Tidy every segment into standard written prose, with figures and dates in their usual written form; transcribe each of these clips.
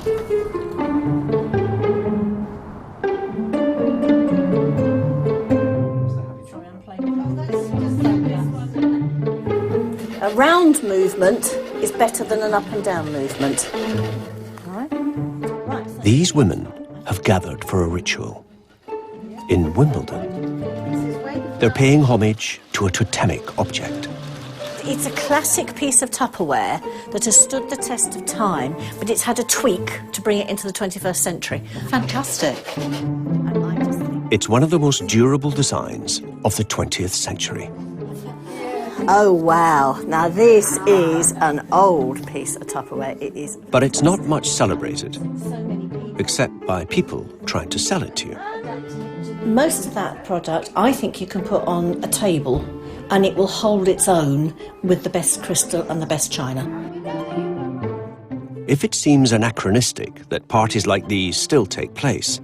A round movement is better than an up and down movement. These women have gathered for a ritual. In Wimbledon, they're paying homage to a totemic object. It's a classic piece of Tupperware that has stood the test of time, but it's had a tweak to bring it into the 21st century. Fantastic. It's one of the most durable designs of the 20th century. Oh, wow. Now, this is an old piece of Tupperware. It is. But it's not much celebrated, except by people trying to sell it to you. Most of that product, I think you can put on a table and it will hold its own with the best crystal and the best china. If it seems anachronistic that parties like these still take place,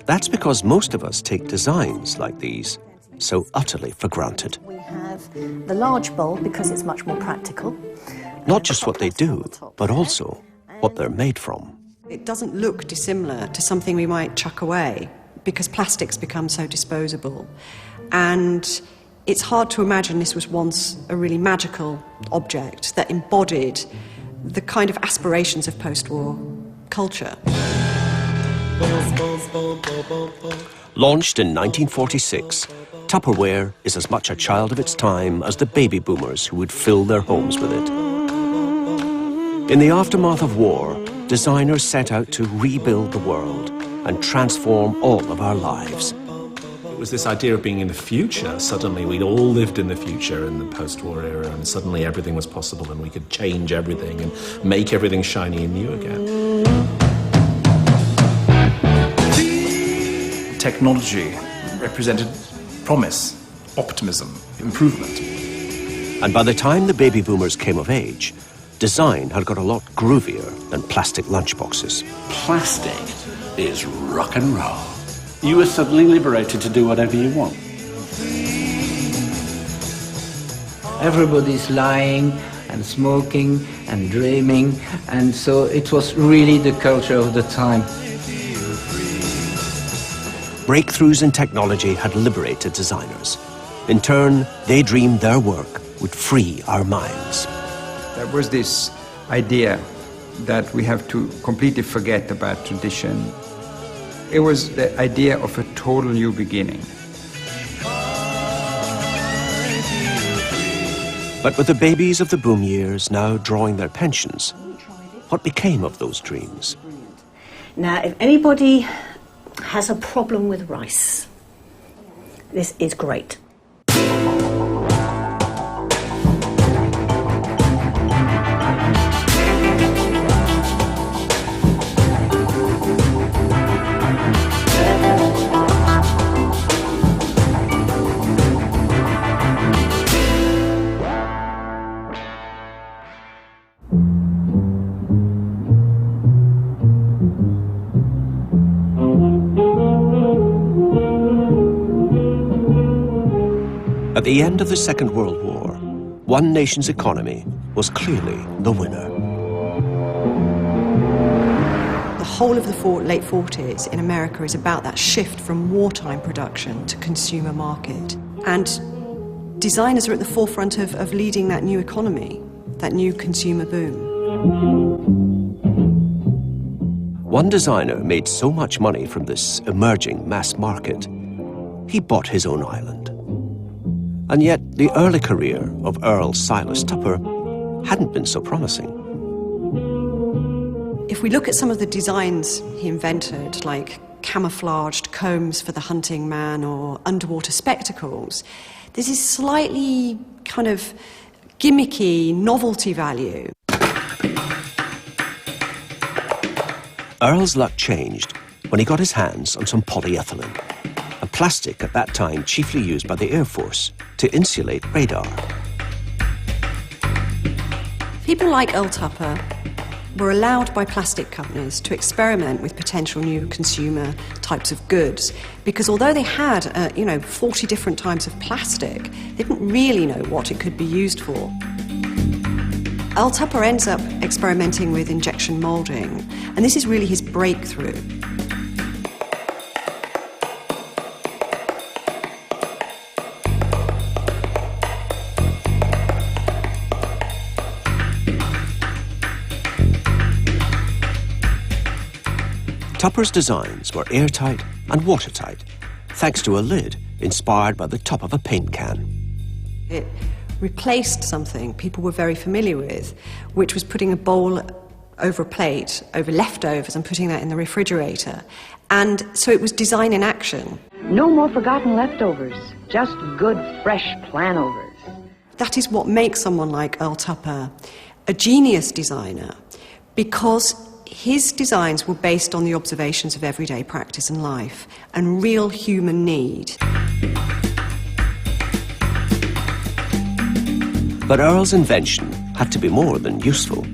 that's because most of us take designs like these so utterly for granted. We have the large bowl because it's much more practical. Not just what they do, but also what they're made from. It doesn't look dissimilar to something we might chuck away because plastics become so disposable. And it's hard to imagine this was once a really magical object that embodied the kind of aspirations of post-war culture. Launched in 1946, Tupperware is as much a child of its time as the baby boomers who would fill their homes with it. In the aftermath of war, designers set out to rebuild the world and transform all of our lives. It was this idea of being in the future. Suddenly we'd all lived in the future in the post-war era, and suddenly everything was possible and we could change everything and make everything shiny and new again. Technology represented promise, optimism, improvement. And by the time the baby boomers came of age, design had got a lot groovier than plastic lunchboxes. Plastic is rock and roll. You are suddenly liberated to do whatever you want. Everybody's lying and smoking and dreaming, and so it was really the culture of the time. Breakthroughs in technology had liberated designers. In turn, they dreamed their work would free our minds. There was this idea that we have to completely forget about tradition. It was the idea of a total new beginning. But with the babies of the boom years now drawing their pensions, what became of those dreams? Now, if anybody has a problem with rice, this is great. At the end of the Second World War, one nation's economy was clearly the winner. The whole of the late 40s in America is about that shift from wartime production to consumer market. And designers are at the forefront of leading that new economy, that new consumer boom. One designer made so much money from this emerging mass market, he bought his own island. And yet, the early career of Earl Silas Tupper hadn't been so promising. If we look at some of the designs he invented, like camouflaged combs for the hunting man or underwater spectacles, there's this slightly kind of gimmicky novelty value. Earl's luck changed when he got his hands on some polyethylene, a plastic at that time chiefly used by the Air Force to insulate radar. People like Earl Tupper were allowed by plastic companies to experiment with potential new consumer types of goods, because although they had 40 different types of plastic, they didn't really know what it could be used for. Earl Tupper ends up experimenting with injection moulding, and this is really his breakthrough. Tupper's designs were airtight and watertight, thanks to a lid inspired by the top of a paint can. It replaced something people were very familiar with, which was putting a bowl over a plate, over leftovers, and putting that in the refrigerator. And so it was design in action. No more forgotten leftovers, just good, fresh planovers. That is what makes someone like Earl Tupper a genius designer, because his designs were based on the observations of everyday practice and life and real human need. But Earl's invention had to be more than useful.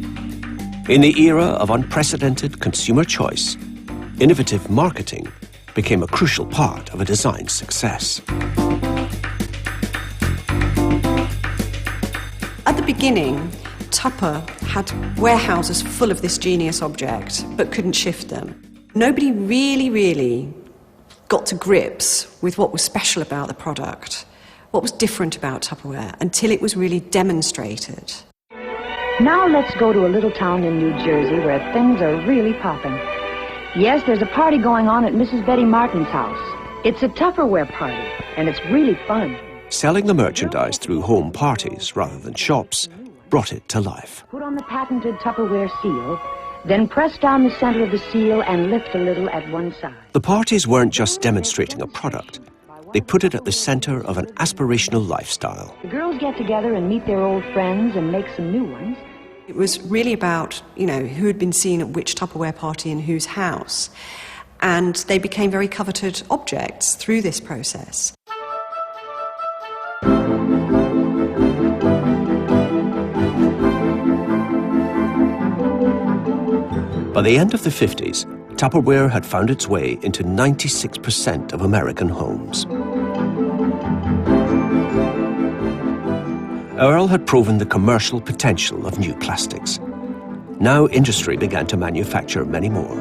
In the era of unprecedented consumer choice, innovative marketing became a crucial part of a design's success. At the beginning, Tupper had warehouses full of this genius object, but couldn't shift them. Nobody really got to grips with what was special about the product, what was different about Tupperware, until it was really demonstrated. Now let's go to a little town in New Jersey where things are really popping. Yes, there's a party going on at Mrs. Betty Martin's house. It's a Tupperware party, and it's really fun. Selling the merchandise through home parties rather than shops brought it to life. Put on the patented Tupperware seal, then press down the center of the seal and lift a little at one side. The parties weren't just demonstrating a product. They put it at the center of an aspirational lifestyle. The girls get together and meet their old friends and make some new ones. It was really about, who had been seen at which Tupperware party in whose house. And they became very coveted objects through this process. By the end of the 50s, Tupperware had found its way into 96% of American homes. Earl had proven the commercial potential of new plastics. Now industry began to manufacture many more.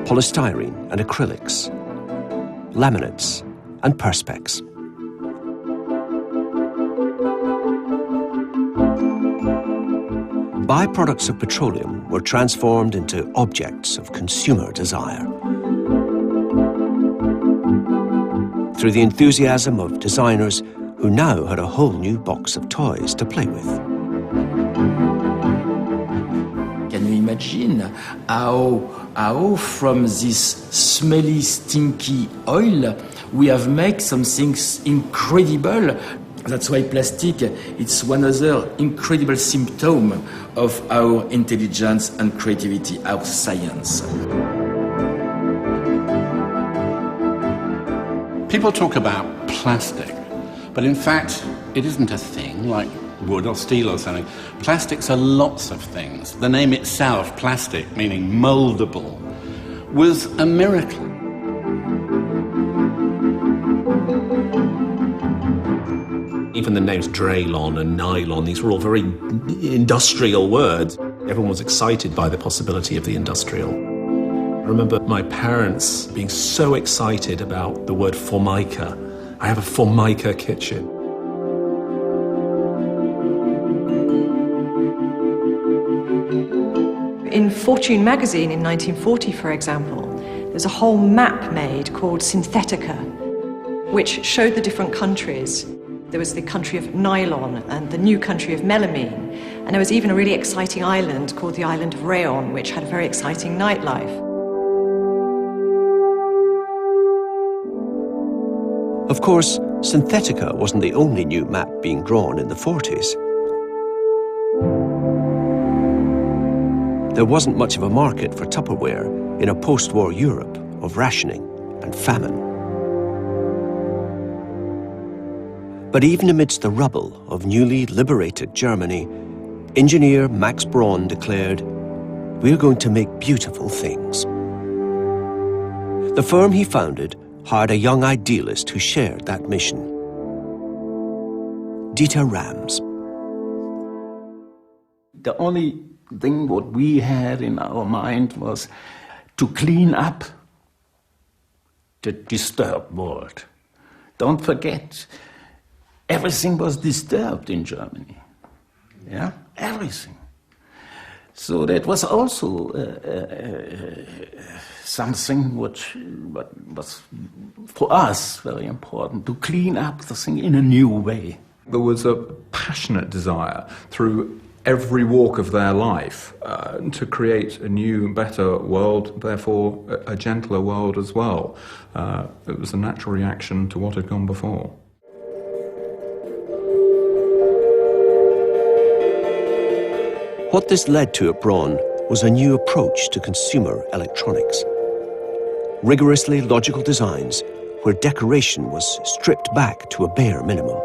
Polystyrene and acrylics, laminates and perspex. Byproducts of petroleum were transformed into objects of consumer desire. Through the enthusiasm of designers who now had a whole new box of toys to play with. Can you imagine how from this smelly, stinky oil, we have made something incredible? That's why plastic, it's one other incredible symptom of our intelligence and creativity, our science. People talk about plastic, but in fact, it isn't a thing like wood or steel or something. Plastics are lots of things. The name itself, plastic, meaning moldable, was a miracle. Even the names Draylon and nylon, these were all very industrial words. Everyone was excited by the possibility of the industrial. I remember my parents being so excited about the word Formica. I have a Formica kitchen. In Fortune magazine in 1940, for example, there's a whole map made called Synthetica, which showed the different countries. There was the country of nylon and the new country of melamine. And there was even a really exciting island called the island of Rayon, which had a very exciting nightlife. Of course, Synthetica wasn't the only new map being drawn in the 40s. There wasn't much of a market for Tupperware in a post-war Europe of rationing and famine. But even amidst the rubble of newly liberated Germany, engineer Max Braun declared, "We're going to make beautiful things." The firm he founded hired a young idealist who shared that mission, Dieter Rams. The only thing what we had in our mind was to clean up the disturbed world. Don't forget, everything was disturbed in Germany. Yeah, everything. So that was also something which was for us very important, to clean up the thing in a new way. There was a passionate desire through every walk of their life to create a new, better world, therefore a gentler world as well. It was a natural reaction to what had gone before. What this led to at Braun was a new approach to consumer electronics. Rigorously logical designs where decoration was stripped back to a bare minimum.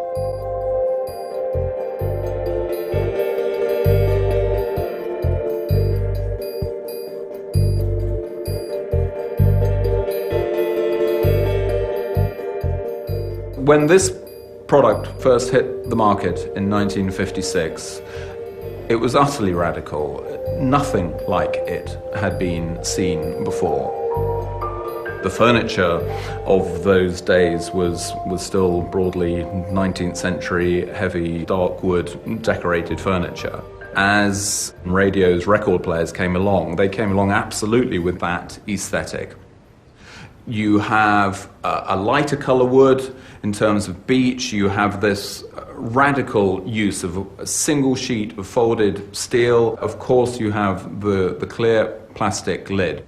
When this product first hit the market in 1956, it was utterly radical. Nothing like it had been seen before. The furniture of those days was still broadly 19th century, heavy, dark wood, decorated furniture. As radios, record players came along, they came along absolutely with that aesthetic. You have a lighter colour wood in terms of beech. You have this radical use of a single sheet of folded steel. Of course, you have the clear plastic lid.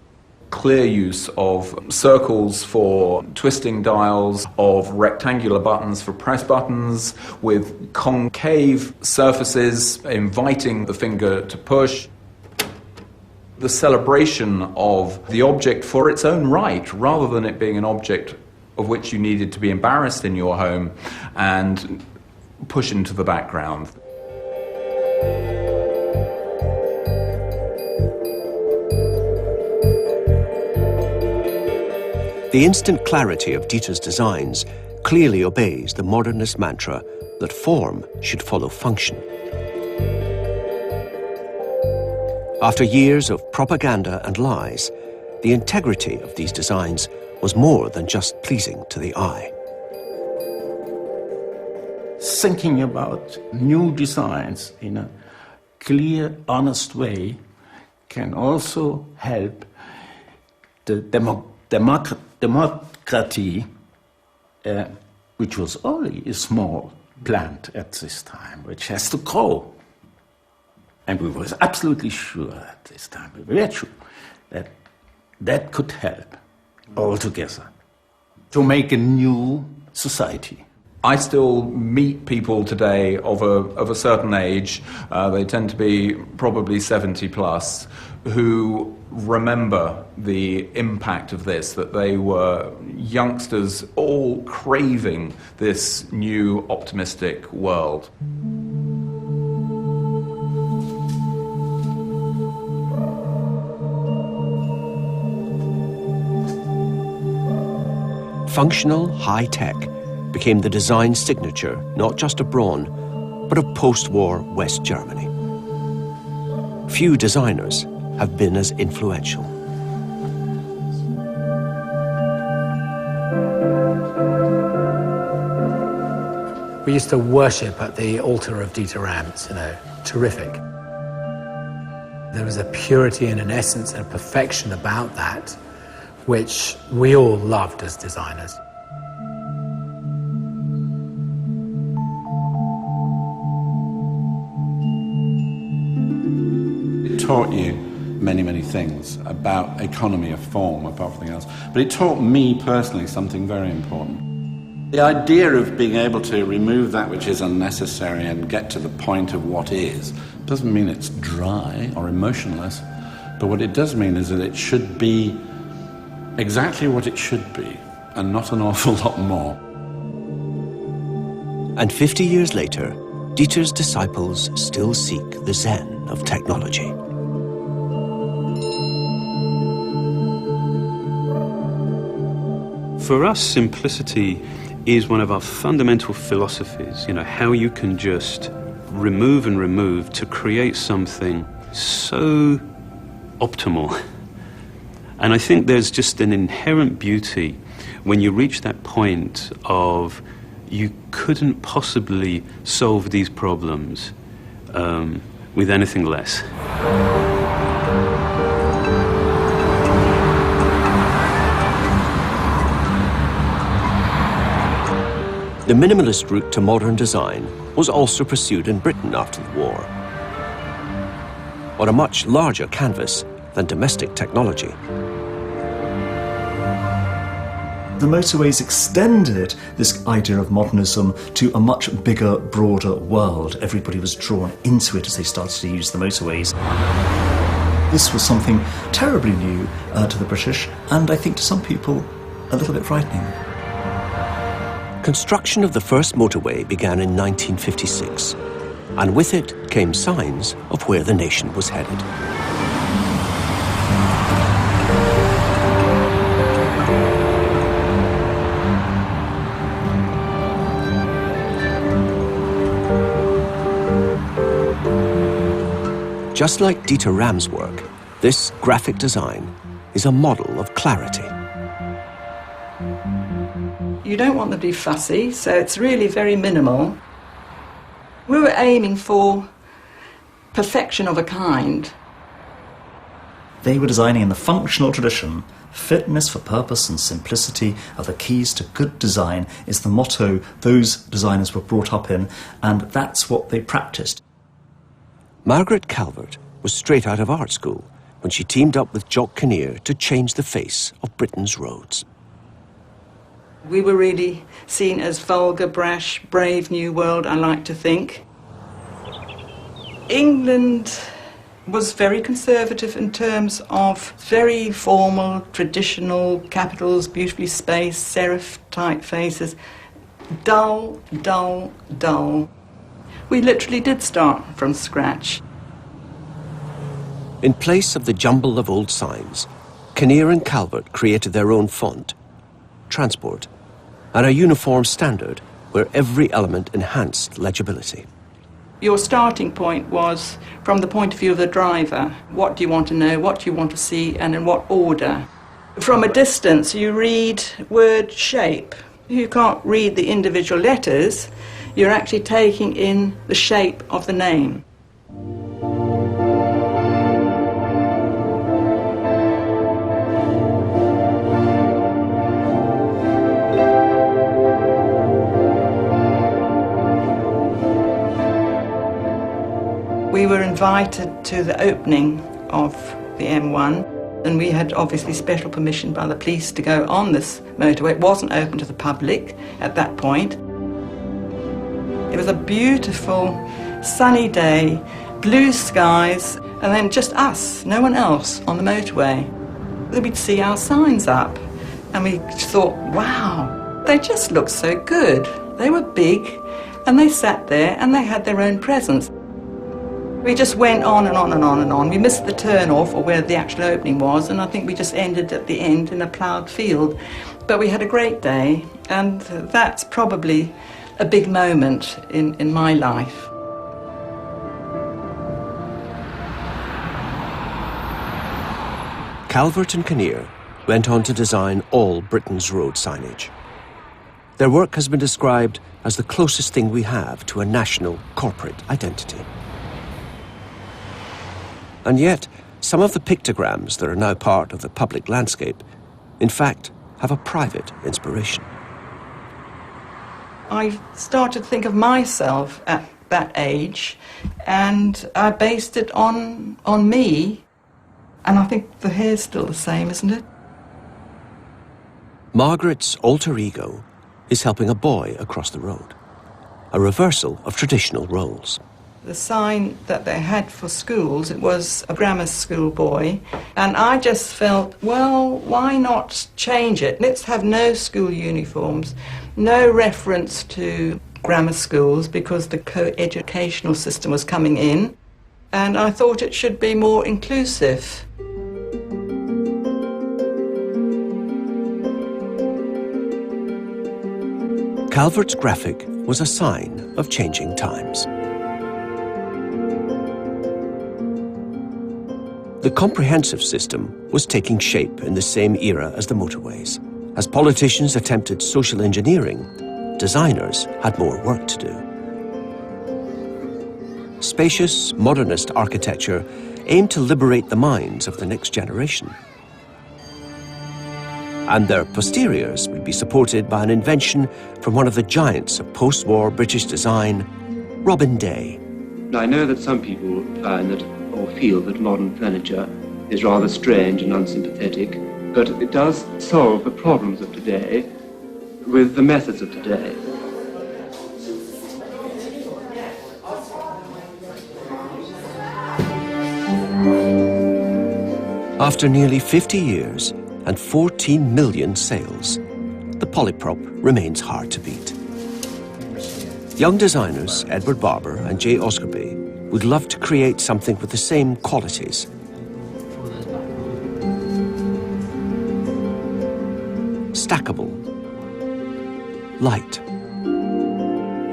Clear use of circles for twisting dials, of rectangular buttons for press buttons, with concave surfaces inviting the finger to push. The celebration of the object for its own right, rather than it being an object of which you needed to be embarrassed in your home and push into the background. The instant clarity of Dieter's designs clearly obeys the modernist mantra that form should follow function. After years of propaganda and lies, the integrity of these designs was more than just pleasing to the eye. Thinking about new designs in a clear, honest way can also help the democracy, which was only a small plant at this time, which has to grow. And we were absolutely sure at this time, we were sure that that could help altogether to make a new society. I still meet people today of a certain age, they tend to be probably 70 plus, who remember the impact of this, that they were youngsters all craving this new optimistic world. Functional high-tech became the design signature not just of Braun, but of post-war West Germany. Few designers have been as influential. We used to worship at the altar of Dieter Rams, terrific. There was a purity and an essence and a perfection about that which we all loved as designers. It taught you many, many things about economy of form, above everything else. But it taught me personally something very important. The idea of being able to remove that which is unnecessary and get to the point of what is doesn't mean it's dry or emotionless, but what it does mean is that it should be exactly what it should be, and not an awful lot more. And 50 years later, Dieter's disciples still seek the Zen of technology. For us, simplicity is one of our fundamental philosophies, how you can just remove and remove to create something so optimal. And I think there's just an inherent beauty when you reach that point of you couldn't possibly solve these problems with anything less. The minimalist route to modern design was also pursued in Britain after the war, on a much larger canvas than domestic technology. The motorways extended this idea of modernism to a much bigger, broader world. Everybody was drawn into it as they started to use the motorways. This was something terribly new to the British, and I think to some people a little bit frightening. Construction of the first motorway began in 1956, and with it came signs of where the nation was headed. Just like Dieter Ram's work, this graphic design is a model of clarity. You don't want them to be fussy, so it's really very minimal. We were aiming for perfection of a kind. They were designing in the functional tradition. Fitness for purpose and simplicity are the keys to good design is the motto those designers were brought up in, and that's what they practiced. Margaret Calvert was straight out of art school when she teamed up with Jock Kinnear to change the face of Britain's roads. We were really seen as vulgar, brash, brave new world, I like to think. England was very conservative in terms of very formal, traditional capitals, beautifully spaced, serif typefaces. Dull, dull, dull. We literally did start from scratch. In place of the jumble of old signs, Kinnear and Calvert created their own font, Transport, and a uniform standard where every element enhanced legibility. Your starting point was from the point of view of the driver. What do you want to know, what do you want to see, and in what order? From a distance, you read word shape. You can't read the individual letters. You're actually taking in the shape of the name. We were invited to the opening of the M1, and we had obviously special permission by the police to go on this motorway. It wasn't open to the public at that point. It was a beautiful, sunny day, blue skies, and then just us, no one else, on the motorway. We'd see our signs up, and we thought, wow, they just looked so good. They were big, and they sat there, and they had their own presence. We just went on and on and on and on. We missed the turn-off, or where the actual opening was, and I think we just ended at the end in a ploughed field. But we had a great day, and that's probably a big moment in my life. Calvert and Kinnear went on to design all Britain's road signage. Their work has been described as the closest thing we have to a national corporate identity. And yet, some of the pictograms that are now part of the public landscape, in fact, have a private inspiration. I started to think of myself at that age, and I based it on me, and I think the hair's still the same, isn't it? Margaret's alter ego is helping a boy across the road, a reversal of traditional roles. The sign that they had for schools, it was a grammar school boy, and I just felt, well, why not change it? Let's have no school uniforms, no reference to grammar schools because the co-educational system was coming in, and I thought it should be more inclusive. Calvert's graphic was a sign of changing times. The comprehensive system was taking shape in the same era as the motorways. As politicians attempted social engineering, designers had more work to do. Spacious, modernist architecture aimed to liberate the minds of the next generation. And their posteriors would be supported by an invention from one of the giants of post-war British design, Robin Day. I know that some people find that, or feel that modern furniture is rather strange and unsympathetic, but it does solve the problems of today with the methods of today. After nearly 50 years and 14 million sales, the polyprop remains hard to beat. Young designers Edward Barber and Jay Oscarby would love to create something with the same qualities. Stackable, light,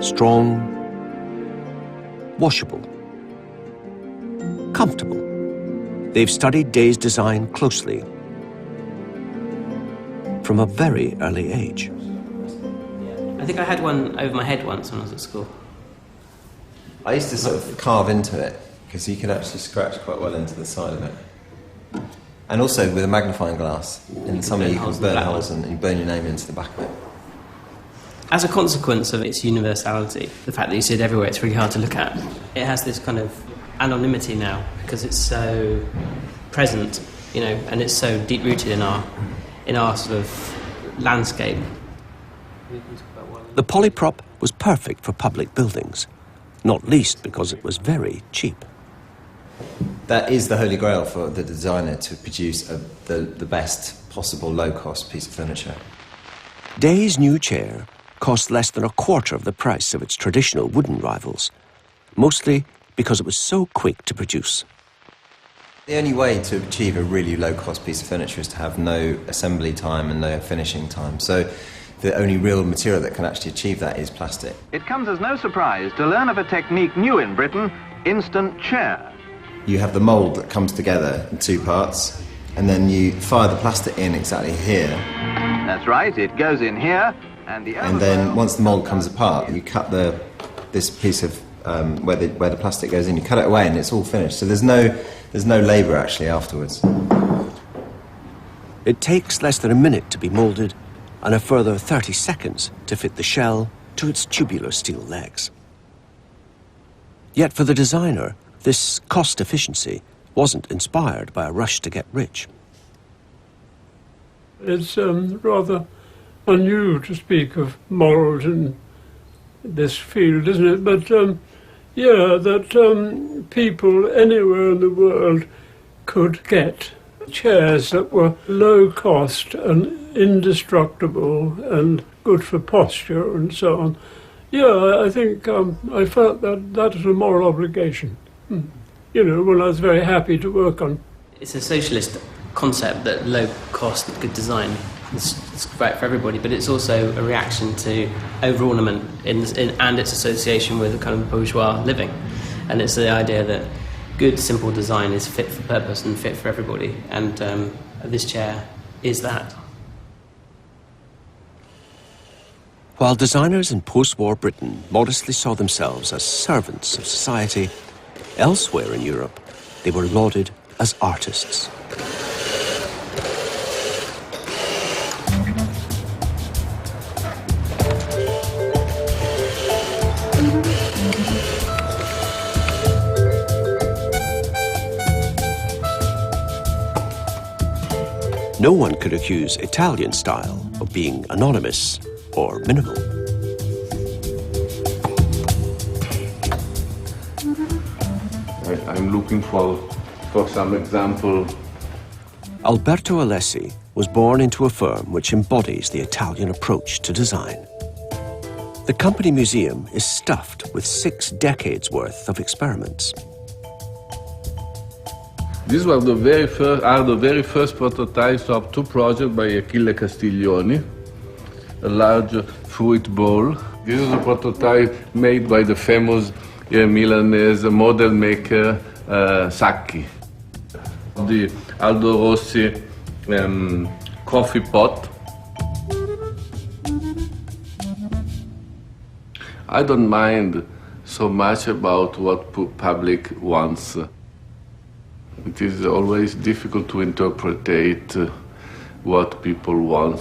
strong, washable, comfortable. They've studied Day's design closely from a very early age. I think I had one over my head once when I was at school. I used to sort of carve into it, because you can actually scratch quite well into the side of it. And also with a magnifying glass, in the summer you can burn holes and you burn your name into the back of it. As a consequence of its universality, the fact that you see it everywhere, it's really hard to look at. It has this kind of anonymity now, because it's so present, you know, and it's so deep-rooted in our sort of landscape. The polyprop was perfect for public buildings, not least because it was very cheap. That is the holy grail for the designer, to produce the best possible low-cost piece of furniture. Day's new chair cost less than a quarter of the price of its traditional wooden rivals, mostly because it was so quick to produce. The only way to achieve a really low-cost piece of furniture is to have no assembly time and no finishing time. So the only real material that can actually achieve that is plastic. It comes as no surprise to learn of a technique new in Britain, instant chair. You have the mould that comes together in two parts, and then you fire the plastic in exactly here. That's right, it goes in here, and then once the mould comes apart, you cut this piece of where the plastic goes in. You cut it away, and it's all finished. So there's no labour actually afterwards. It takes less than a minute to be moulded, and a further 30 seconds to fit the shell to its tubular steel legs. Yet for the designer, this cost efficiency wasn't inspired by a rush to get rich. It's rather unusual to speak of morals in this field, isn't it? But yeah, that people anywhere in the world could get chairs that were low cost and indestructible and good for posture and so on. Yeah, I think I felt that was a moral obligation. You know, when I was very happy to work on. It's a socialist concept that low-cost, good design is right for everybody, but it's also a reaction to over-ornament and its association with a kind of bourgeois living. And it's the idea that good, simple design is fit for purpose and fit for everybody, and this chair is that. While designers in post-war Britain modestly saw themselves as servants of society, elsewhere in Europe, they were lauded as artists. No one could accuse Italian style of being anonymous or minimal. I'm looking for some example. Alberto Alessi was born into a firm which embodies the Italian approach to design. The company museum is stuffed with 6 decades worth of experiments. These were the very first prototypes of 2 projects by Achille Castiglioni, a large fruit bowl. This is a prototype made by the famous Milanese model maker Sacchi. The Aldo Rossi coffee pot. I don't mind so much about what public wants. It is always difficult to interpret what people want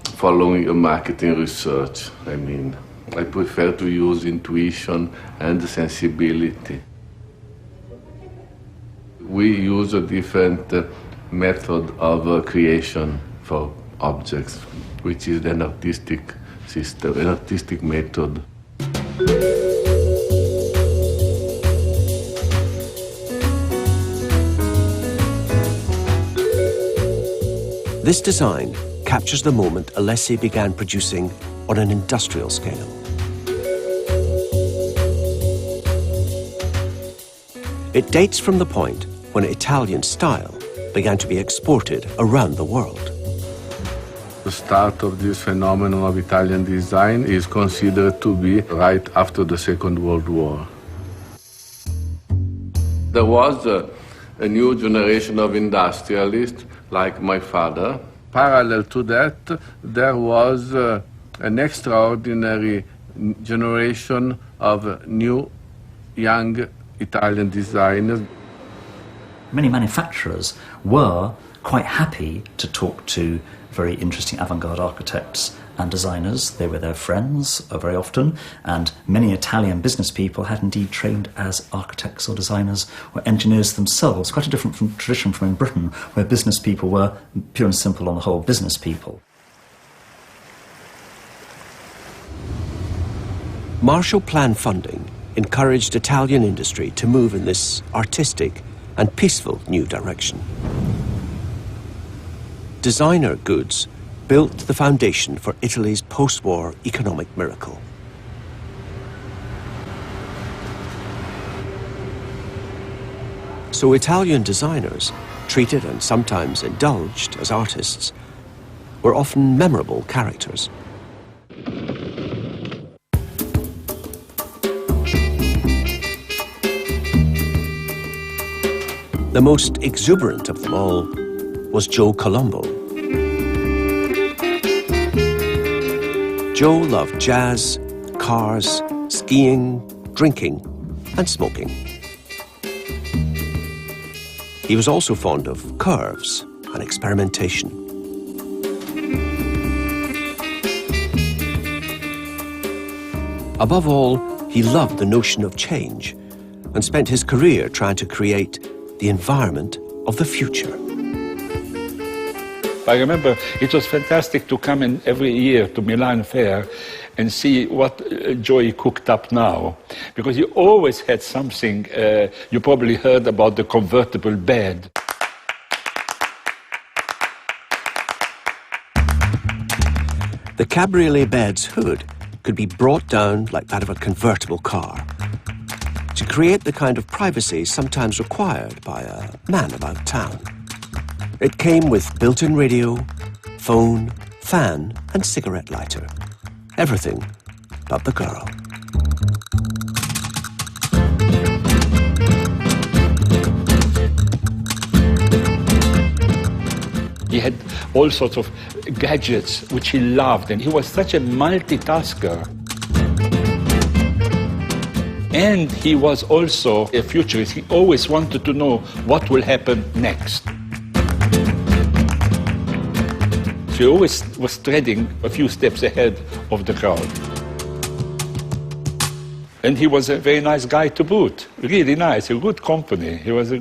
following a marketing research. I mean, I prefer to use intuition and sensibility. We use a different method of creation for objects, which is an artistic system, an artistic method. This design captures the moment Alessi began producing on an industrial scale. It dates from the point when Italian style began to be exported around the world. The start of this phenomenon of Italian design is considered to be right after the Second World War. There was a new generation of industrialists, like my father. Parallel to that, there was an extraordinary generation of new, young Italian designers. Many manufacturers were quite happy to talk to very interesting avant-garde architects and designers. They were their friends very often, and many Italian business people had indeed trained as architects or designers or engineers themselves, quite a different tradition from in Britain, where business people were, pure and simple on the whole, business people. Marshall Plan funding encouraged Italian industry to move in this artistic and peaceful new direction. Designer goods built the foundation for Italy's post-war economic miracle. So Italian designers, treated and sometimes indulged as artists, were often memorable characters. The most exuberant of them all was Joe Colombo. Joe loved jazz, cars, skiing, drinking, and smoking. He was also fond of curves and experimentation. Above all, he loved the notion of change and spent his career trying to create the environment of the future. I remember it was fantastic to come in every year to Milan Fair and see what Joey cooked up now, because he always had something. You probably heard about the convertible bed. The cabriolet bed's hood could be brought down like that of a convertible car to create the kind of privacy sometimes required by a man about town. It came with built-in radio, phone, fan, and cigarette lighter. Everything but the girl. He had all sorts of gadgets which he loved, and he was such a multitasker. And he was also a futurist. He always wanted to know what will happen next. He always was treading a few steps ahead of the crowd. And he was a very nice guy to boot, really nice, a good company. He was,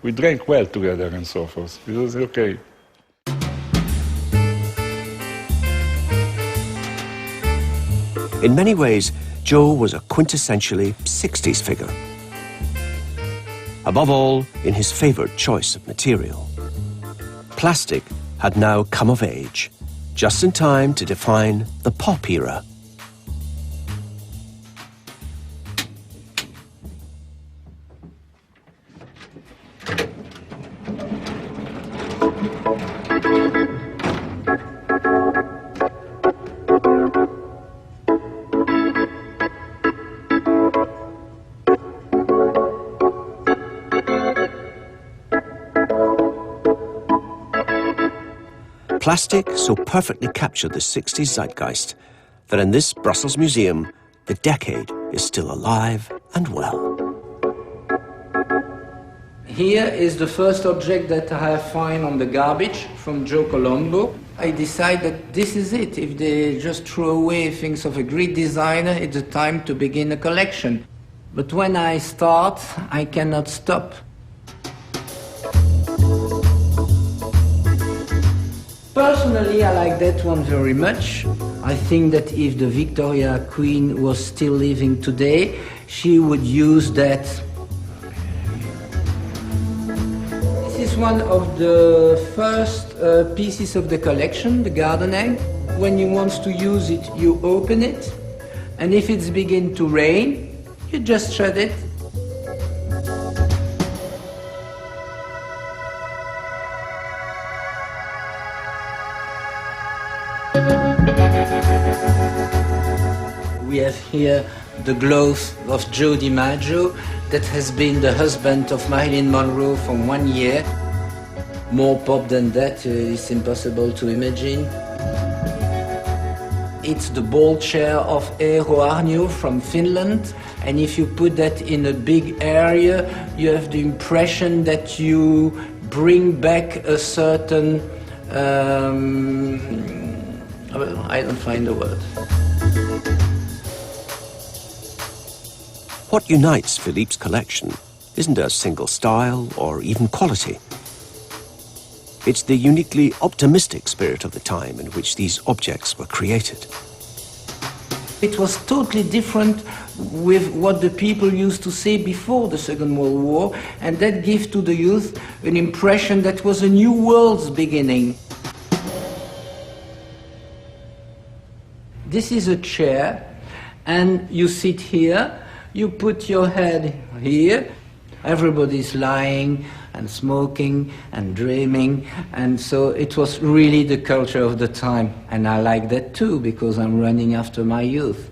we drank well together and so forth. It was okay. In many ways, Joe was a quintessentially 60s figure. Above all, in his favoured choice of material. Plastic had now come of age, just in time to define the pop era. Plastic so perfectly captured the 60s zeitgeist that in this Brussels museum, the decade is still alive and well. Here is the first object that I find on the garbage from Joe Colombo. I decide that this is it. If they just throw away things of a great designer, it's the time to begin a collection. But when I start, I cannot stop. Personally, I like that one very much. I think that if the Victoria Queen was still living today, she would use that. This is one of the first pieces of the collection, the garden egg. When you want to use it, you open it, and if it's begin to rain, you just shut it. We have here the glove of Joe DiMaggio that has been the husband of Marilyn Monroe for 1 year. More pop than that is impossible to imagine. It's the ball chair of Eero Aarnio from Finland, and if you put that in a big area, you have the impression that you bring back a certain... I don't find the word. What unites Philippe's collection isn't a single style or even quality. It's the uniquely optimistic spirit of the time in which these objects were created. It was totally different with what the people used to say before the Second World War, and that gives to the youth an impression that was a new world's beginning. This is a chair, and you sit here, you put your head here, everybody's lying and smoking and dreaming, and so it was really the culture of the time, and I like that too because I'm running after my youth.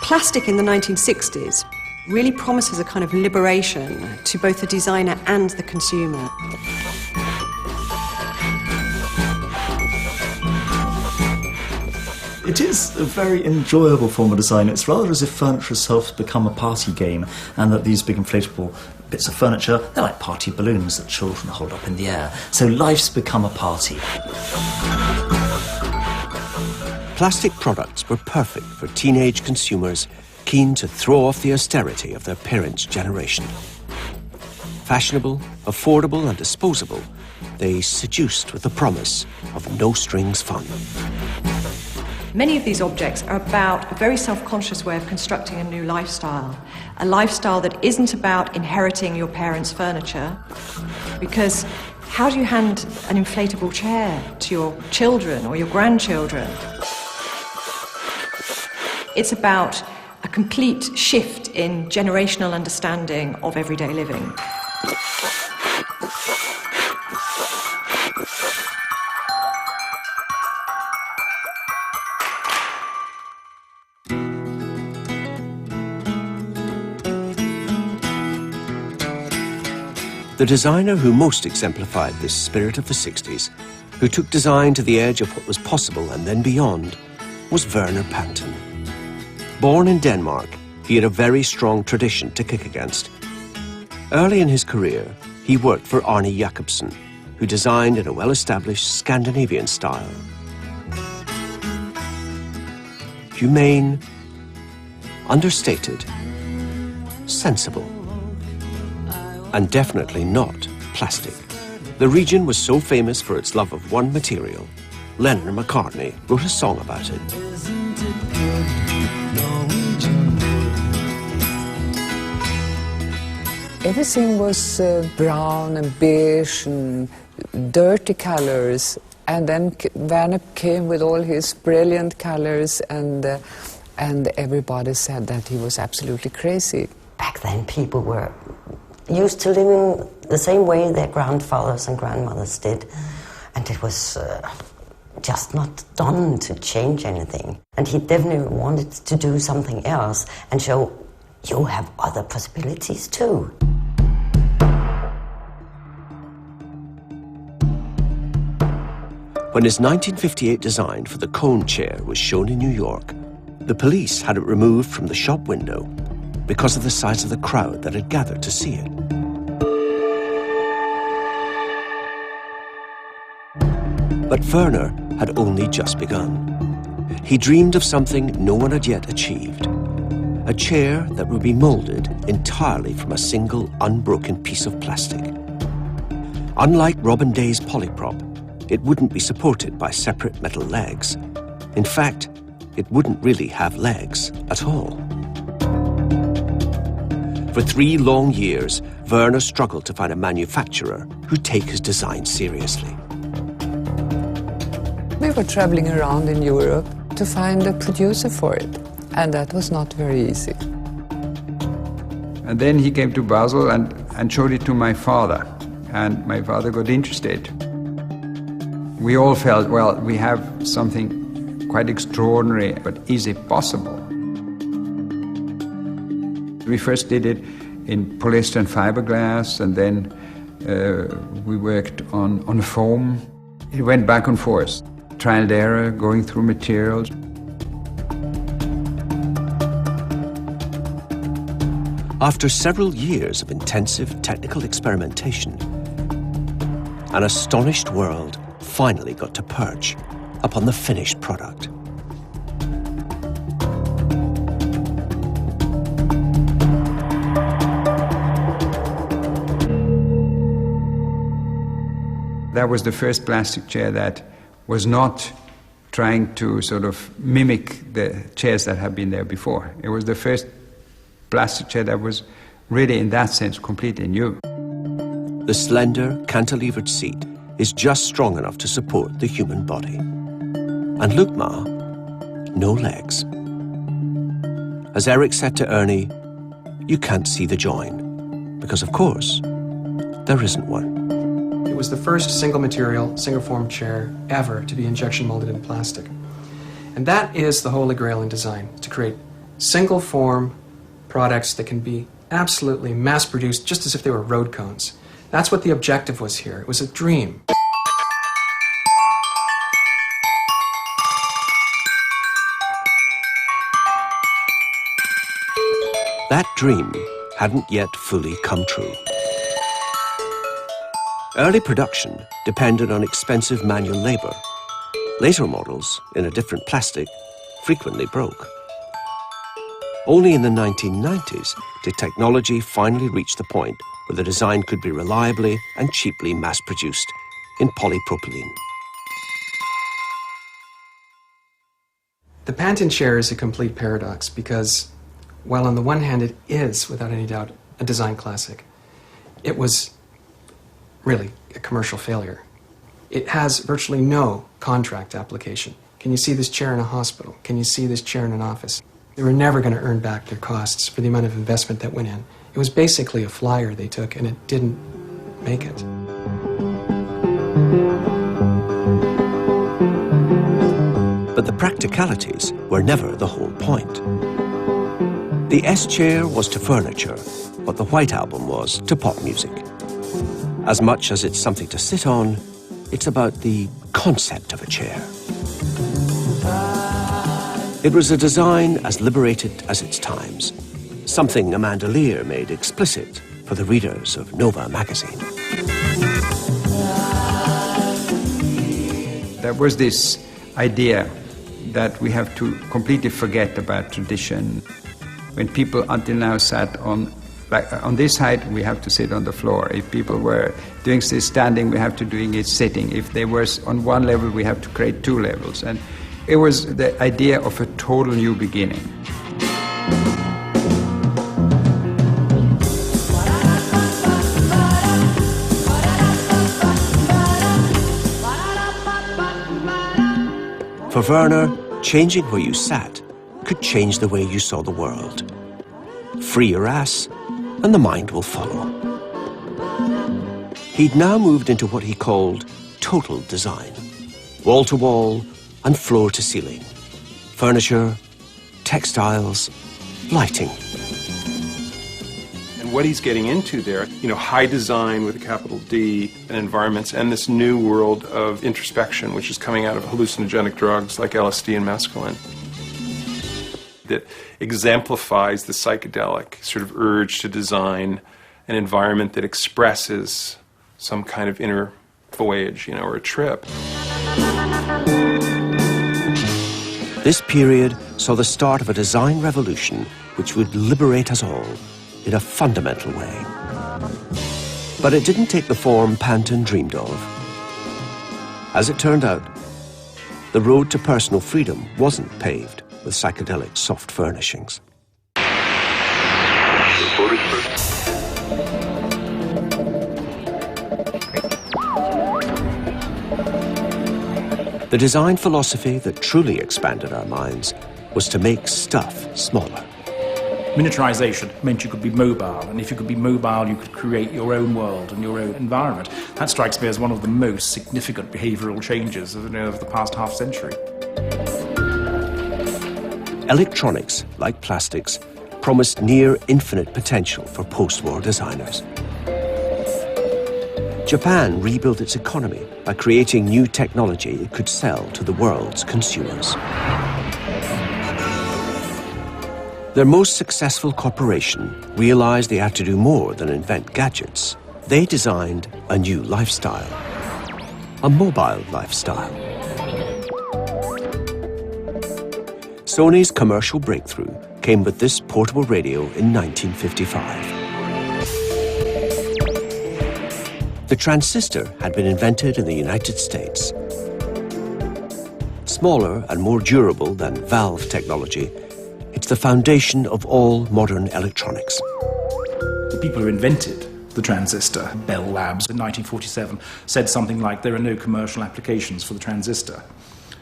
Plastic in the 1960s really promises a kind of liberation to both the designer and the consumer. It is a very enjoyable form of design. It's rather as if furniture itself has become a party game, and that these big inflatable bits of furniture, they're like party balloons that children hold up in the air. So life's become a party. Plastic products were perfect for teenage consumers keen to throw off the austerity of their parents' generation. Fashionable, affordable and disposable, they seduced with the promise of no-strings fun. Many of these objects are about a very self-conscious way of constructing a new lifestyle. A lifestyle that isn't about inheriting your parents' furniture, because how do you hand an inflatable chair to your children or your grandchildren? It's about a complete shift in generational understanding of everyday living. The designer who most exemplified this spirit of the 60s, who took design to the edge of what was possible and then beyond, was Werner Panton. Born in Denmark, he had a very strong tradition to kick against. Early in his career, he worked for Arne Jacobsen, who designed in a well-established Scandinavian style. Humane, understated, sensible, and definitely not plastic. The region was so famous for its love of one material, Lennon and McCartney wrote a song about it. Everything was brown and beige and dirty colors, and then Werner came with all his brilliant colors, and everybody said that he was absolutely crazy. Back then people were used to living the same way their grandfathers and grandmothers did, and it was just not done to change anything. And he definitely wanted to do something else and show you have other possibilities too. When his 1958 design for the cone chair was shown in New York, the police had it removed from the shop window because of the size of the crowd that had gathered to see it. But Werner had only just begun. He dreamed of something no one had yet achieved. A chair that would be moulded entirely from a single unbroken piece of plastic. Unlike Robin Day's polyprop, it wouldn't be supported by separate metal legs. In fact, it wouldn't really have legs at all. For 3 long years, Werner struggled to find a manufacturer who'd take his design seriously. We were traveling around in Europe to find a producer for it, and that was not very easy. And then he came to Basel and showed it to my father, and my father got interested. We all felt, well, we have something quite extraordinary, but is it possible? We first did it in polyester and fiberglass, and then we worked on foam. It went back and forth, trial and error, going through materials. After several years of intensive technical experimentation, an astonished world finally got to perch upon the finished product. That was the first plastic chair that was not trying to sort of mimic the chairs that had been there before. It was the first plastic chair that was really, in that sense, completely new. The slender, cantilevered seat is just strong enough to support the human body. And look, Ma, no legs. As Eric said to Ernie, you can't see the join, because of course, there isn't one. It was the first single material, single form chair ever to be injection molded in plastic. And that is the holy grail in design, to create single form products that can be absolutely mass produced just as if they were road cones. That's what the objective was here. It was a dream. That dream hadn't yet fully come true. Early production depended on expensive manual labor. Later models, in a different plastic, frequently broke. Only in the 1990s did technology finally reach the point where the design could be reliably and cheaply mass-produced in polypropylene. The Panton chair is a complete paradox because, while on the one hand it is, without any doubt, a design classic, it was really a commercial failure. It has virtually no contract application. Can you see this chair in a hospital? Can you see this chair in an office? They were never going to earn back their costs for the amount of investment that went in. It was basically a flyer they took, and it didn't make it. But the practicalities were never the whole point. The S-chair was to furniture what the White Album was to pop music. As much as it's something to sit on, it's about the concept of a chair. It was a design as liberated as its times, something Amanda Lear made explicit for the readers of Nova magazine. There was this idea that we have to completely forget about tradition. When people until now sat on this height, we have to sit on the floor. If people were doing this standing, we have to doing it sitting. If they were on one level, we have to create 2 levels. And it was the idea of a total new beginning. For Werner, changing where you sat could change the way you saw the world. Free your ass, and the mind will follow. He'd now moved into what he called total design. Wall-to-wall and floor-to-ceiling. Furniture, textiles, lighting. And what he's getting into there, high design with a capital D and environments, and this new world of introspection, which is coming out of hallucinogenic drugs like LSD and mescaline, that exemplifies the psychedelic sort of urge to design an environment that expresses some kind of inner voyage, or a trip. This period saw the start of a design revolution which would liberate us all in a fundamental way. But it didn't take the form Panton dreamed of. As it turned out, the road to personal freedom wasn't paved with psychedelic soft furnishings. The design philosophy that truly expanded our minds was to make stuff smaller. Miniaturization meant you could be mobile, and if you could be mobile, you could create your own world and your own environment. That strikes me as one of the most significant behavioral changes of the past half century. Electronics, like plastics, promised near infinite potential for post-war designers. Japan rebuilt its economy by creating new technology it could sell to the world's consumers. Their most successful corporation realized they had to do more than invent gadgets. They designed a new lifestyle, a mobile lifestyle. Sony's commercial breakthrough came with this portable radio in 1955. The transistor had been invented in the United States. Smaller and more durable than valve technology, it's the foundation of all modern electronics. The people who invented the transistor, Bell Labs, in 1947, said something like, there are no commercial applications for the transistor.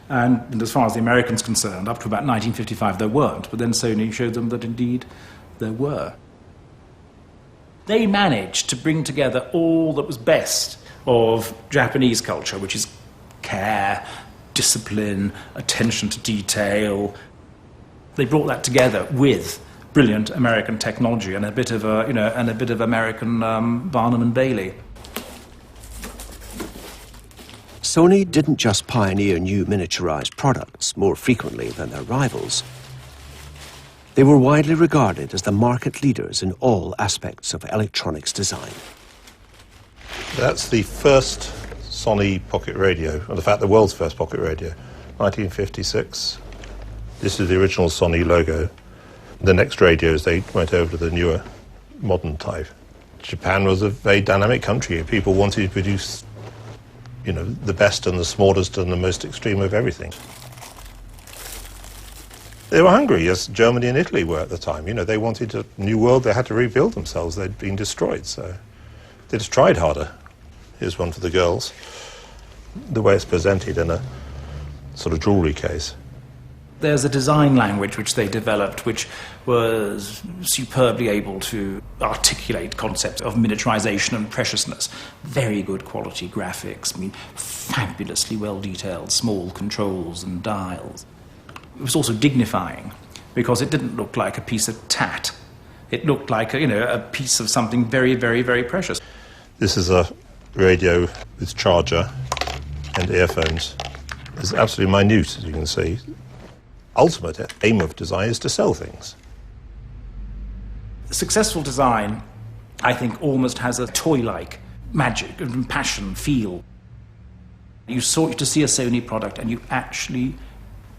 And as far as the Americans are concerned, up to about 1955 there weren't, but then Sony showed them that indeed there were. They managed to bring together all that was best of Japanese culture, which is care, discipline, attention to detail. They brought that together with brilliant American technology and a bit of American Barnum and Bailey. Sony didn't just pioneer new miniaturized products more frequently than their rivals. They were widely regarded as the market leaders in all aspects of electronics design. That's the first Sony pocket radio, and in fact the world's first pocket radio, 1956. This is the original Sony logo. The next radios, they went over to the newer, modern type. Japan was a very dynamic country. People wanted to produce, the best and the smallest and the most extreme of everything. They were hungry, as Germany and Italy were at the time. They wanted a new world. They had to rebuild themselves. They'd been destroyed, so they just tried harder. Here's one for the girls. The way it's presented in a sort of jewellery case. There's a design language which they developed which was superbly able to articulate concepts of miniaturization and preciousness. Very good quality graphics, fabulously well-detailed small controls and dials. It was also dignifying because it didn't look like a piece of tat. It looked like a piece of something very, very, very precious. This is a radio with charger and earphones. It's absolutely minute, as you can see. Ultimate aim of design is to sell things. Successful design, I think, almost has a toy-like magic and passion feel. You sought to see a Sony product and you actually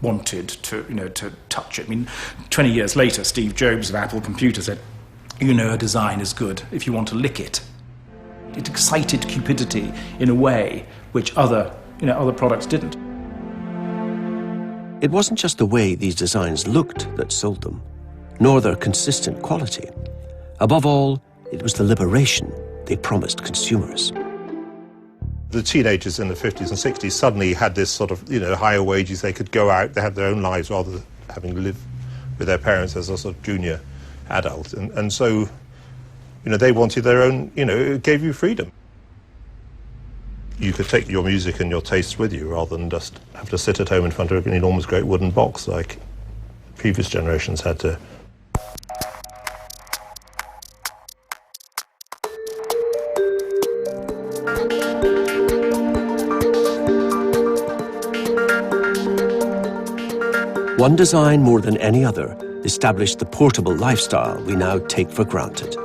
wanted to touch it. 20 years later, Steve Jobs of Apple Computer said, a design is good if you want to lick it. It excited cupidity in a way which other products didn't. It wasn't just the way these designs looked that sold them, nor their consistent quality. Above all, it was the liberation they promised consumers. The teenagers in the 50s and 60s suddenly had this sort of, higher wages. They could go out, they had their own lives rather than having to live with their parents as a sort of junior adult. And so, they wanted their own, it gave you freedom. You could take your music and your tastes with you rather than just have to sit at home in front of an enormous great wooden box like previous generations had to. one design more than any other established the portable lifestyle we now take for granted.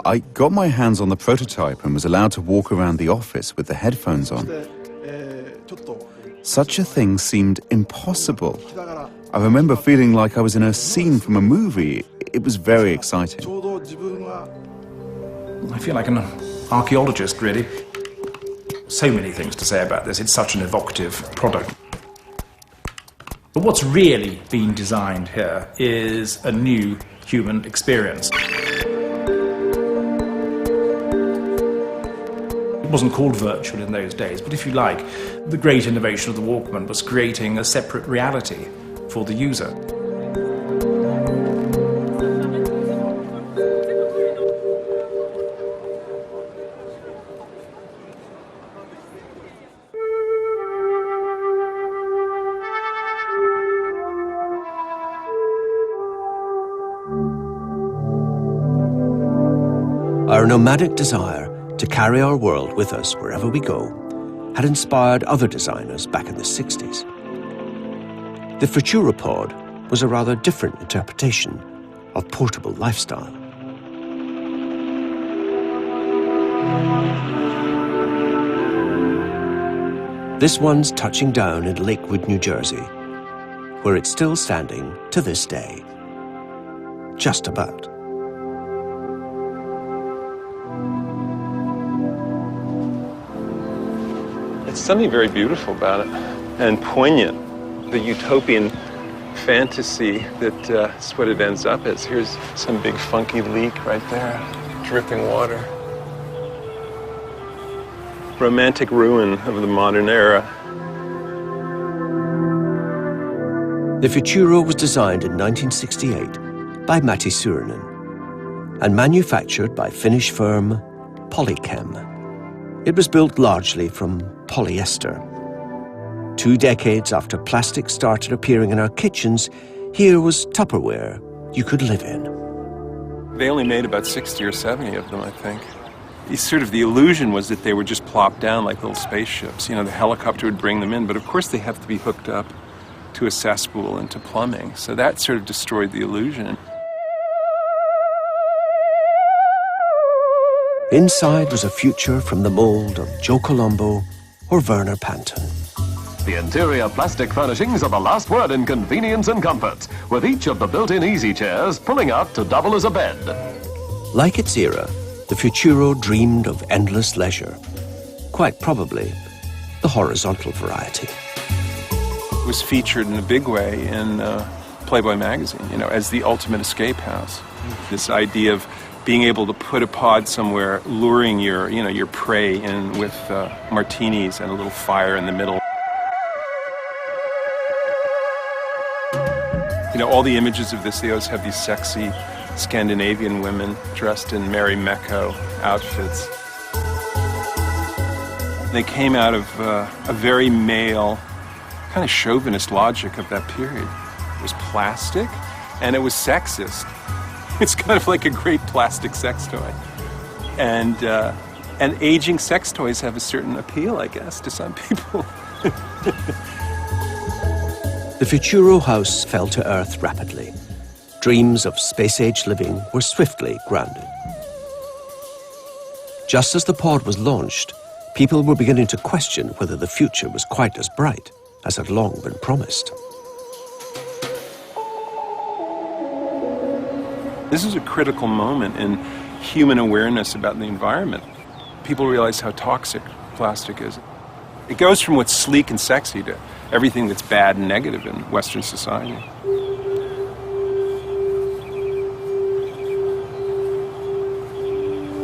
I got my hands on the prototype and was allowed to walk around the office with the headphones on. Such a thing seemed impossible. I remember feeling like I was in a scene from a movie. It was very exciting. I feel like an archaeologist, really. So many things to say about this. It's such an evocative product. But what's really been designed here is a new human experience. It wasn't called virtual in those days, but if you like, the great innovation of the Walkman was creating a separate reality for the user. Our nomadic desire to carry our world with us wherever we go had inspired other designers back in the 60s. The Futuropod was a rather different interpretation of portable lifestyle. This one's touching down in Lakewood, New Jersey, where it's still standing to this day. Just about. It's something very beautiful about it, and poignant. The utopian fantasy that's what it ends up as. Here's some big funky leak right there, dripping water. Romantic ruin of the modern era. The Futuro was designed in 1968 by Matti Suurinen and manufactured by Finnish firm Polychem. It was built largely from polyester. 2 decades after plastic started appearing in our kitchens, here was Tupperware you could live in. They only made about 60 or 70 of them, I think. The illusion was that they were just plopped down like little spaceships. You know, the helicopter would bring them in, but of course they have to be hooked up to a cesspool and to plumbing. So that sort of destroyed the illusion. Inside was a future from the mold of Joe Colombo or Werner Panton. The interior plastic furnishings are the last word in convenience and comfort, with each of the built-in easy chairs pulling out to double as a bed. Like its era, the Futuro dreamed of endless leisure. Quite probably the horizontal variety. It was featured in a big way in Playboy magazine, you know, as the ultimate escape house. This idea of being able to put a pod somewhere, luring your prey in with martinis and a little fire in the middle. You know, all the images of this, they always have these sexy Scandinavian women dressed in Mary Mecco outfits. They came out of a very male, kind of chauvinist logic of that period. It was plastic and it was sexist. It's kind of like a great plastic sex toy. And aging sex toys have a certain appeal, I guess, to some people. The Futuro house fell to earth rapidly. Dreams of space-age living were swiftly grounded. Just as the pod was launched, people were beginning to question whether the future was quite as bright as had long been promised. This is a critical moment in human awareness about the environment. People realize how toxic plastic is. It goes from what's sleek and sexy to everything that's bad and negative in Western society.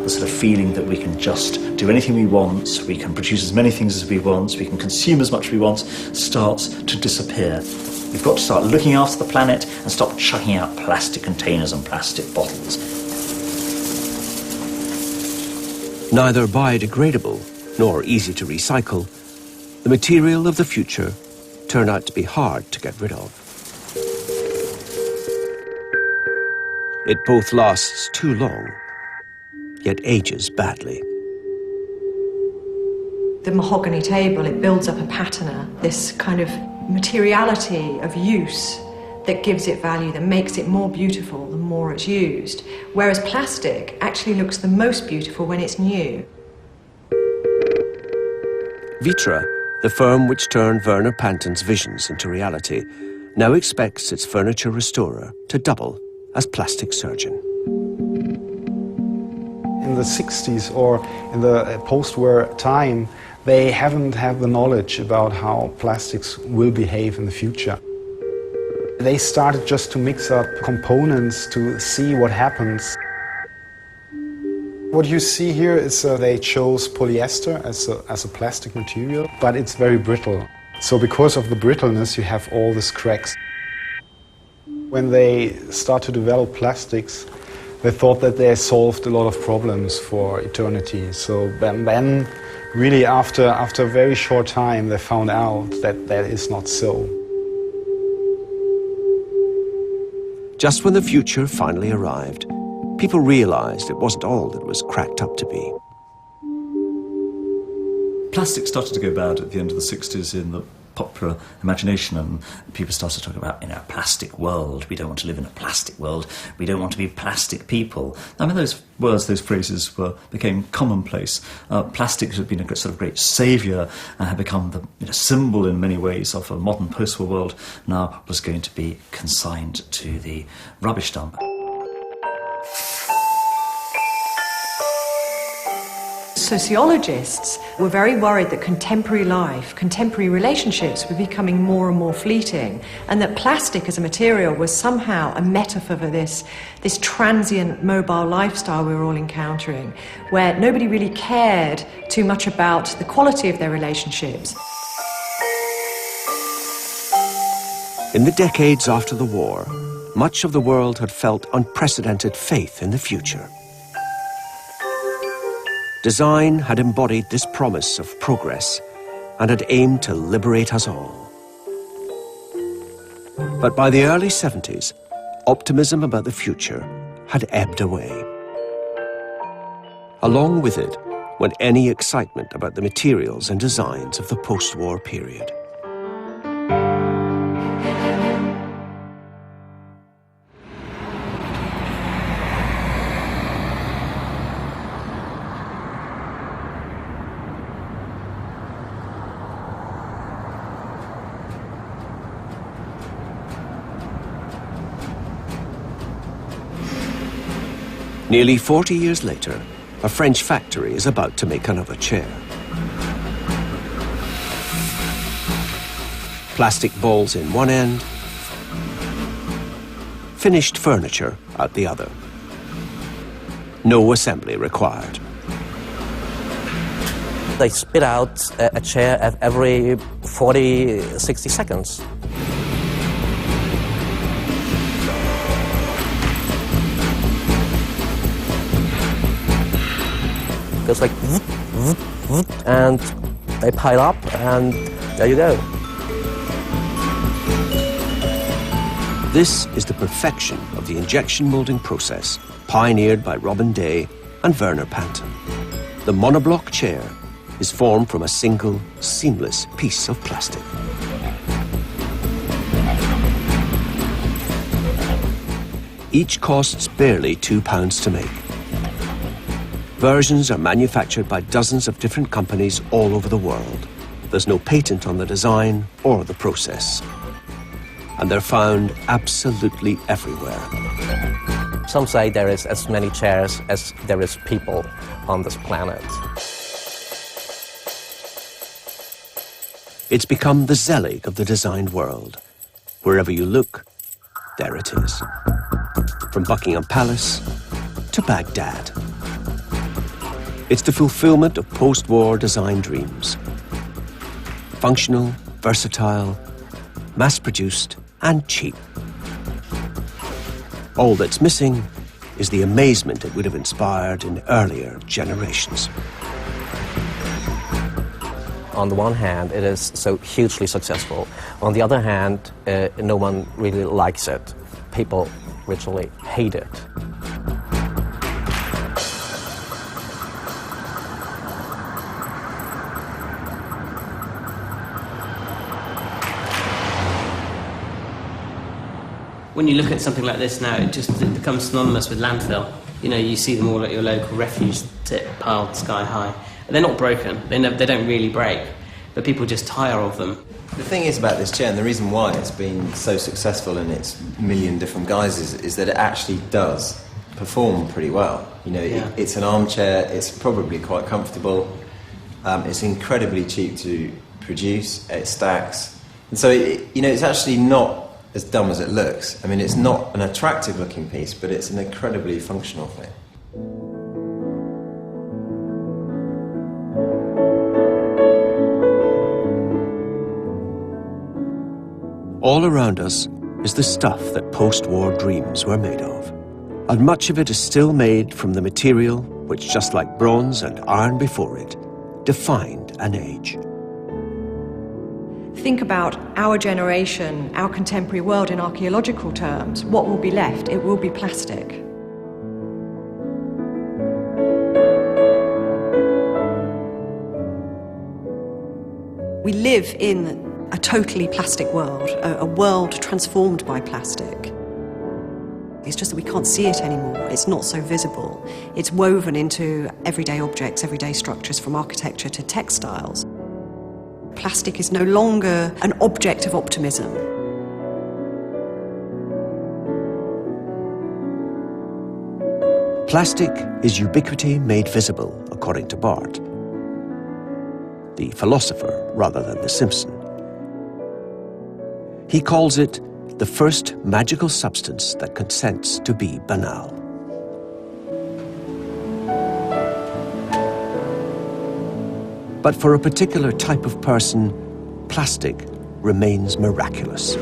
The sort of feeling that we can just do anything we want, we can produce as many things as we want, we can consume as much as we want, starts to disappear. We've got to start looking after the planet and stop chucking out plastic containers and plastic bottles. Neither biodegradable nor easy to recycle, the material of the future turn out to be hard to get rid of. It both lasts too long, yet ages badly. The mahogany table, it builds up a patina, this kind of materiality of use that gives it value, that makes it more beautiful the more it's used. Whereas plastic actually looks the most beautiful when it's new. Vitra, the firm which turned Werner Panton's visions into reality, now expects its furniture restorer to double as plastic surgeon. In the 60s or in the post-war time, they haven't had the knowledge about how plastics will behave in the future. They started just to mix up components to see what happens. What you see here is they chose polyester as a plastic material, but it's very brittle. So because of the brittleness, you have all these cracks. When they start to develop plastics, they thought that they solved a lot of problems for eternity. So then really after a very short time, they found out that that is not so. Just when the future finally arrived, people realized it wasn't all that it was cracked up to be. Plastic started to go bad at the end of the 60s in the popular imagination, and people started talking about, a plastic world. We don't want to live in a plastic world. We don't want to be plastic people. I mean, those words, those phrases became commonplace. Plastic has been a sort of great saviour and had become the symbol in many ways of a modern post-war world. Now was going to be consigned to the rubbish dump. Sociologists were very worried that contemporary life, contemporary relationships were becoming more and more fleeting, and that plastic as a material was somehow a metaphor for this transient mobile lifestyle we were all encountering, where nobody really cared too much about the quality of their relationships. In the decades after the war, much of the world had felt unprecedented faith in the future. Design had embodied this promise of progress and had aimed to liberate us all. But by the early 70s, optimism about the future had ebbed away. Along with it went any excitement about the materials and designs of the post-war period. Nearly 40 years later, a French factory is about to make another chair. Plastic balls in one end, finished furniture at the other. No assembly required. They spit out a chair every 40, 60 seconds. Goes like vroom, vroom, vroom, and they pile up, and there you go. This is the perfection of the injection molding process pioneered by Robin Day and Werner Panton. The monoblock chair is formed from a single, seamless piece of plastic. Each costs barely £2 to make. Versions are manufactured by dozens of different companies all over the world. There's no patent on the design or the process. And they're found absolutely everywhere. Some say there is as many chairs as there is people on this planet. It's become the Zelig of the designed world. Wherever you look, there it is. From Buckingham Palace to Baghdad. It's the fulfillment of post-war design dreams. Functional, versatile, mass-produced, and cheap. All that's missing is the amazement it would have inspired in earlier generations. on the one hand, it is so hugely successful. On the other hand, no one really likes it. People literally hate it. When you look at something like this now, it becomes synonymous with landfill. You know, you see them all at your local refuse tip piled sky high. They're not broken, they don't really break, but people just tire of them. The thing is about this chair, and the reason why it's been so successful in its million different guises, is that it actually does perform pretty well. You know, it's an armchair, it's probably quite comfortable, it's incredibly cheap to produce, it stacks, and so, it's actually not as dumb as it looks. I mean, it's not an attractive looking piece, but it's an incredibly functional thing. All around us is the stuff that post-war dreams were made of. And much of it is still made from the material which, just like bronze and iron before it, defined an age. Think about our generation, our contemporary world in archaeological terms. What will be left? It will be plastic. We live in a totally plastic world, a world transformed by plastic. It's just that we can't see it anymore. It's not so visible. It's woven into everyday objects, everyday structures, from architecture to textiles. Plastic is no longer an object of optimism. Plastic is ubiquity made visible, according to Bart, the philosopher rather than the Simpson. He calls it the first magical substance that consents to be banal. But for a particular type of person, plastic remains miraculous.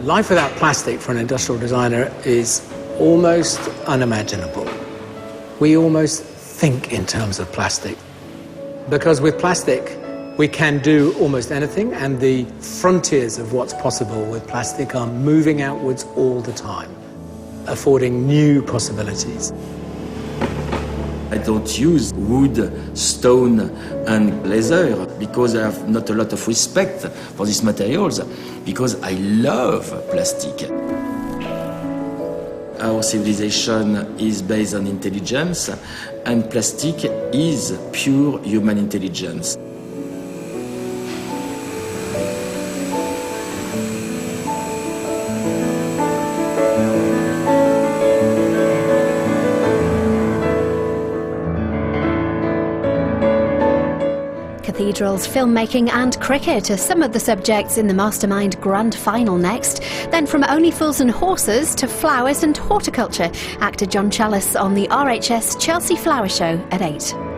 Life without plastic for an industrial designer is almost unimaginable. We almost think in terms of plastic, because with plastic we can do almost anything, and the frontiers of what's possible with plastic are moving outwards all the time, affording new possibilities. I don't use wood, stone and leather because I have not a lot of respect for these materials, because I love plastic. Our civilization is based on intelligence, and plastic is pure human intelligence. Cathedrals, filmmaking and cricket are some of the subjects in the Mastermind Grand Final next. Then from Only Fools and Horses to flowers and horticulture, actor John Challis on the RHS Chelsea Flower Show at 8.